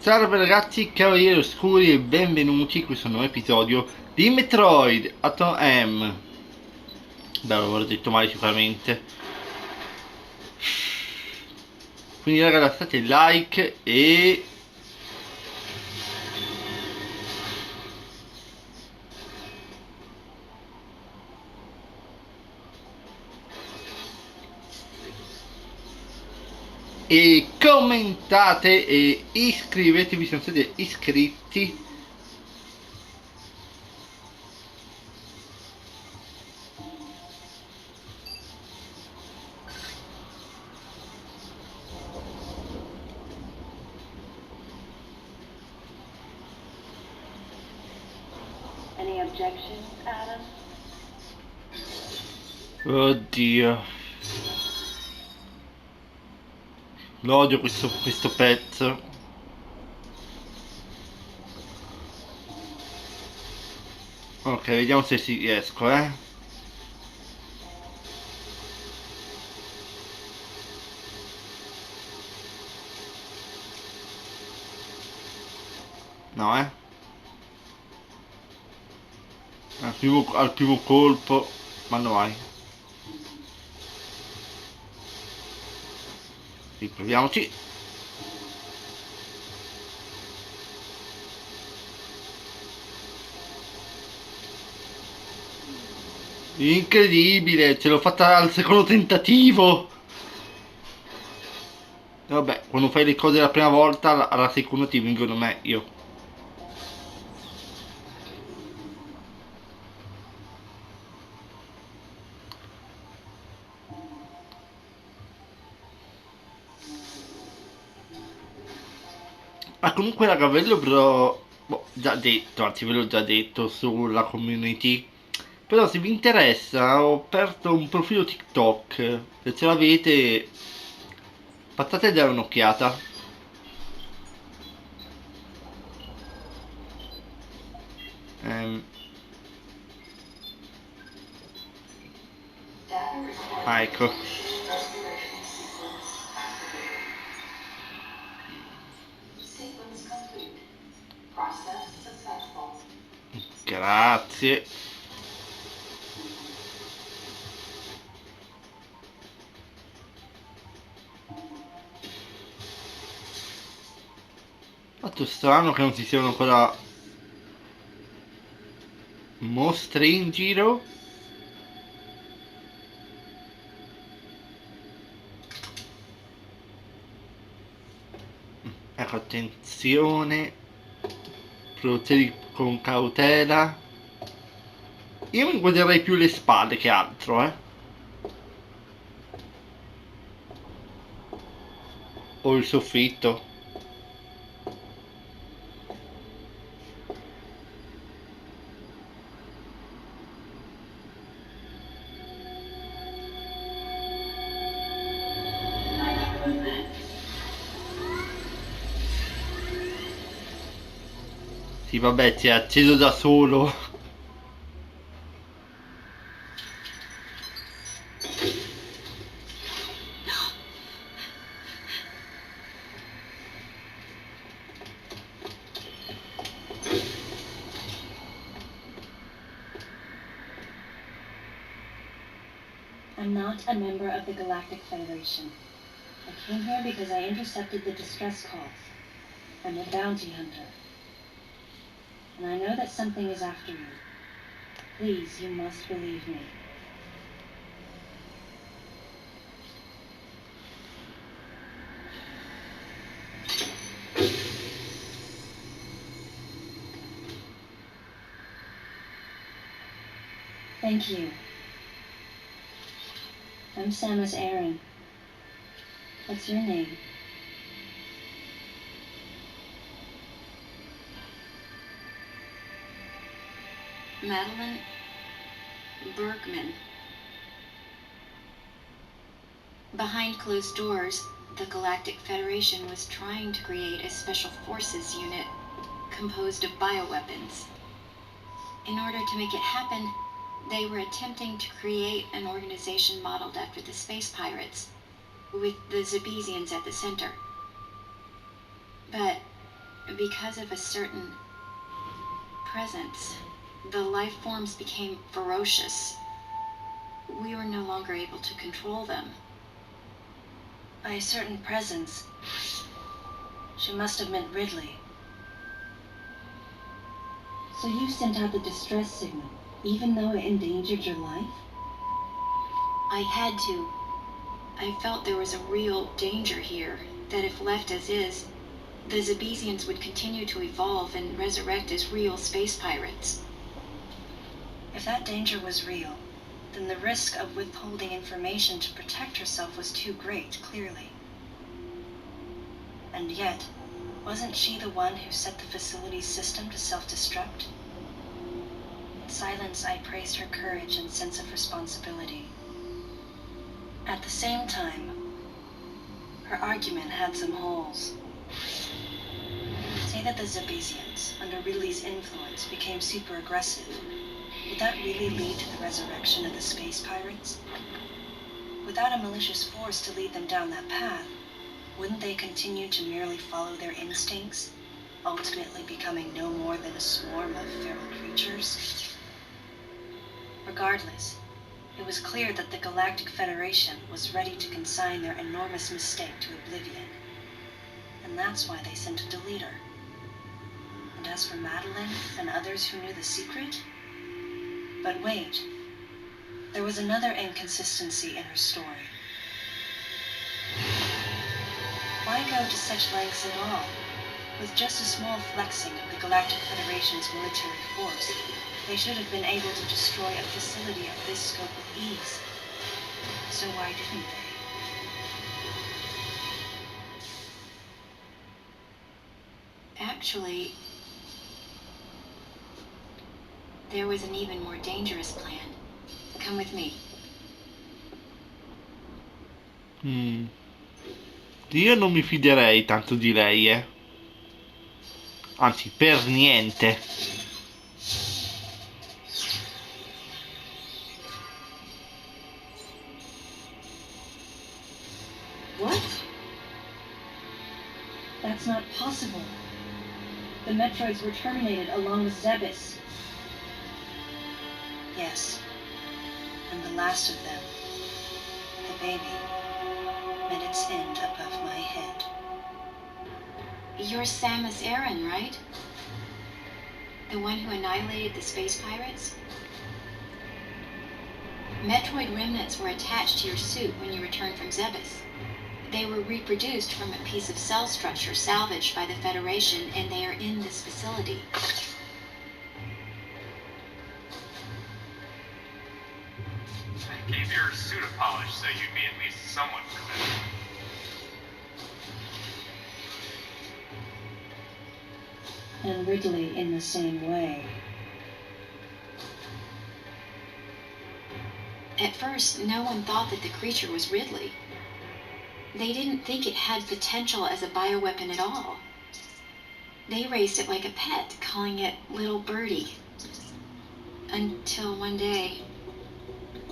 Salve ragazzi, cavalieri oscuri e benvenuti in questo nuovo episodio di Metroid Atom M. Beh, l'avevo detto male sicuramente. Quindi raga, lasciate il like e commentate e iscrivetevi se non siete iscritti. Any objections, Adam? Oddio, lo odio questo pezzo. Ok, vediamo se ci riesco, No, al primo colpo. Ma no, vai. Riproviamoci. Incredibile, ce l'ho fatta al secondo tentativo. Vabbè, quando fai le cose la prima volta, alla seconda ti vengono meglio. Ma comunque raga, ve l'ho già detto, anzi ve l'ho già detto sulla community. Però se vi interessa, ho aperto un profilo TikTok. Se ce l'avete, passate a dare un'occhiata. Ehm, ecco. Grazie. Fatto strano che non ci siano ancora mostre in giro. Ecco, attenzione. Procedi con cautela. Io mi guarderei più le spalle che altro, o il soffitto. Sì, vabbè, si è acceso da solo. I'm not a member of the Galactic Federation. I came here because I intercepted the distress calls. I'm a bounty hunter. And I know that something is after you. Please, you must believe me. Thank you. I'm Samus Aran. What's your name? Madeline Bergman. Behind closed doors, the Galactic Federation was trying to create a special forces unit composed of bioweapons. In order to make it happen, they were attempting to create an organization modeled after the space pirates, with the Zebesians at the center. But because of a certain presence, the life forms became ferocious. We were no longer able to control them. By a certain presence, she must have meant Ridley. So you sent out the distress signal, even though it endangered your life? I had to. I felt there was a real danger here, that if left as is, the Zebesians would continue to evolve and resurrect as real space pirates. If that danger was real, then the risk of withholding information to protect herself was too great, clearly. And yet, wasn't she the one who set the facility's system to self-destruct? In silence, I praised her courage and sense of responsibility. At the same time, her argument had some holes. Say that the Zebesians, under Ridley's influence, became super aggressive. Would that really lead to the resurrection of the space pirates? Without a malicious force to lead them down that path, wouldn't they continue to merely follow their instincts, ultimately becoming no more than a swarm of feral creatures? Regardless, it was clear that the Galactic Federation was ready to consign their enormous mistake to oblivion. And that's why they sent a deleter. And as for Madeline and others who knew the secret? But wait, there was another inconsistency in her story. Why go to such lengths at all? With just a small flexing of the Galactic Federation's military force, they should have been able to destroy a facility of this scope with ease. So why didn't they? Actually, there was an even more dangerous plan. Come with me. Io non mi fiderei tanto di lei, Anzi, per niente. What? That's not possible. The metroids were terminated along with Zebes. Yes. And the last of them, the baby, met its end above my head. You're Samus Aran, right? The one who annihilated the space pirates? Metroid remnants were attached to your suit when you returned from Zebes. They were reproduced from a piece of cell structure salvaged by the Federation, and they are in this facility. I gave your suit a polish so you'd be at least somewhat presentable. And Ridley in the same way. At first, no one thought that the creature was Ridley. They didn't think it had potential as a bioweapon at all. They raised it like a pet, calling it Little Birdie. Until one day,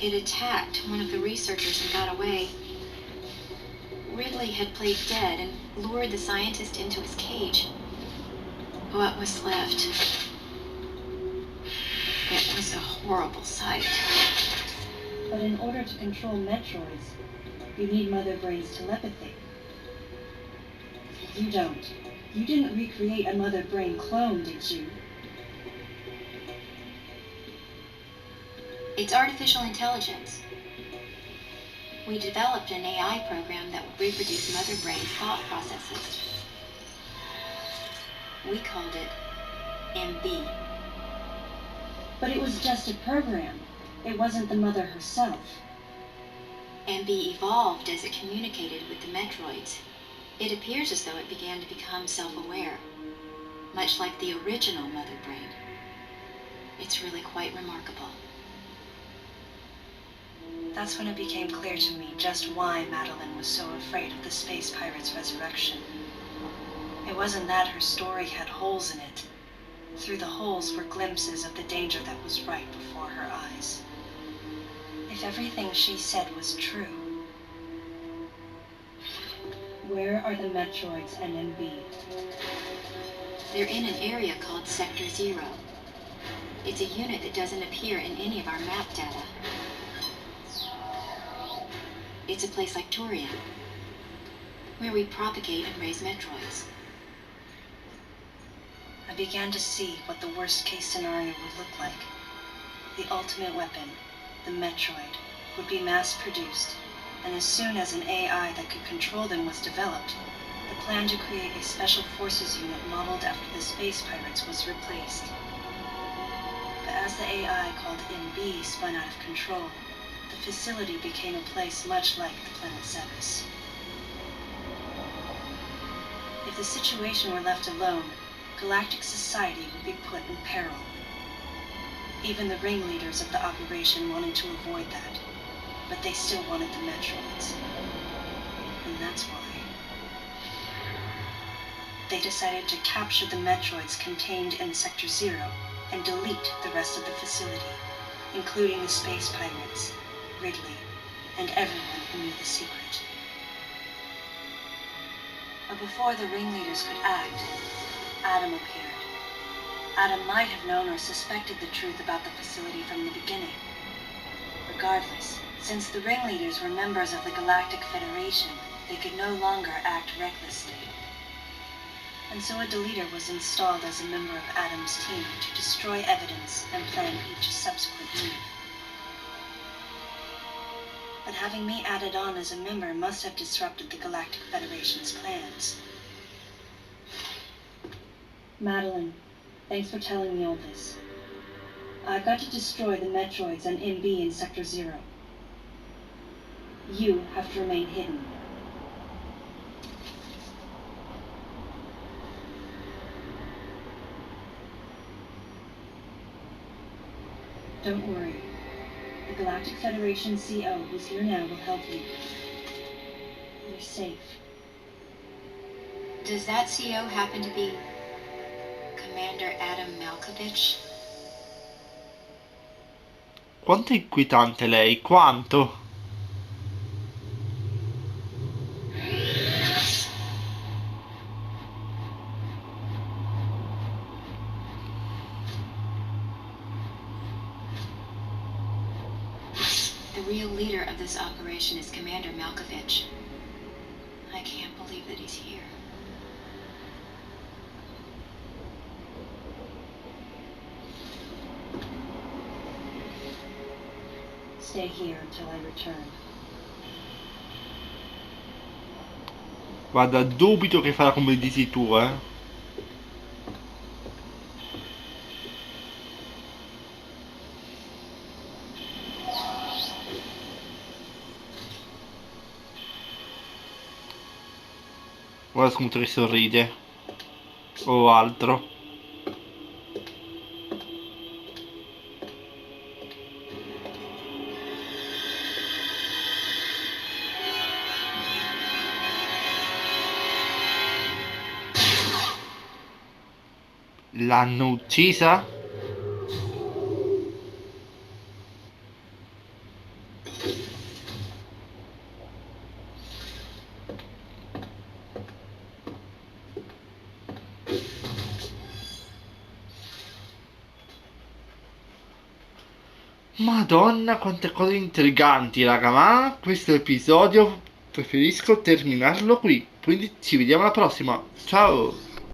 it attacked one of the researchers and got away. Ridley had played dead and lured the scientist into his cage. What was left? It was a horrible sight. But in order to control metroids, you need Mother Brain's telepathy. You don't. You didn't recreate a Mother Brain clone, did you? It's artificial intelligence. We developed an AI program that would reproduce Mother Brain's thought processes. We called it MB. But it was just a program. It wasn't the mother herself. MB evolved as it communicated with the Metroids. It appears as though it began to become self-aware, much like the original Mother Brain. It's really quite remarkable. That's when it became clear to me just why Madeline was so afraid of the space pirate's resurrection. It wasn't that her story had holes in it. Through the holes were glimpses of the danger that was right before her eyes. If everything she said was true, Where are the metroids and MB? They're in an area called Sector 0. It's a unit that doesn't appear in any of our map data. It's a place like Toria, where we propagate and raise metroids. I began to see what the worst-case scenario would look like. The ultimate weapon, the metroid, would be mass-produced, and as soon as an AI that could control them was developed, the plan to create a special forces unit modeled after the space pirates was replaced. But as the AI called MB spun out of control, the facility became a place much like the planet Ceres. If the situation were left alone, galactic society would be put in peril. Even the ringleaders of the operation wanted to avoid that, but they still wanted the metroids. And that's why they decided to capture the metroids contained in Sector 0 and delete the rest of the facility, including the space pirates, Ridley, and everyone who knew the secret. But before the ringleaders could act, Adam appeared. Adam might have known or suspected the truth about the facility from the beginning. Regardless, since the ringleaders were members of the Galactic Federation, they could no longer act recklessly. And so a deleter was installed as a member of Adam's team to destroy evidence and plan each subsequent move. But having me added on as a member must have disrupted the Galactic Federation's plans. Madeline, thanks for telling me all this. I've got to destroy the metroids and MB in Sector 0. You have to remain hidden. Don't worry. The Galactic Federation CO who's here now will help you. You're safe. Does that CO happen to be Commander Adam Malkovich? Quanto è inquietante lei, quanto? The real leader of this operation is Commander Malkovich. I can't believe that he's here. Stay here until I return. Guarda, dubito che farà come dici tu, eh. Guarda come sorride. O altro. L'hanno uccisa? Madonna, quante cose intriganti, raga, ma questo episodio preferisco terminarlo qui. Quindi ci vediamo alla prossima. Ciao!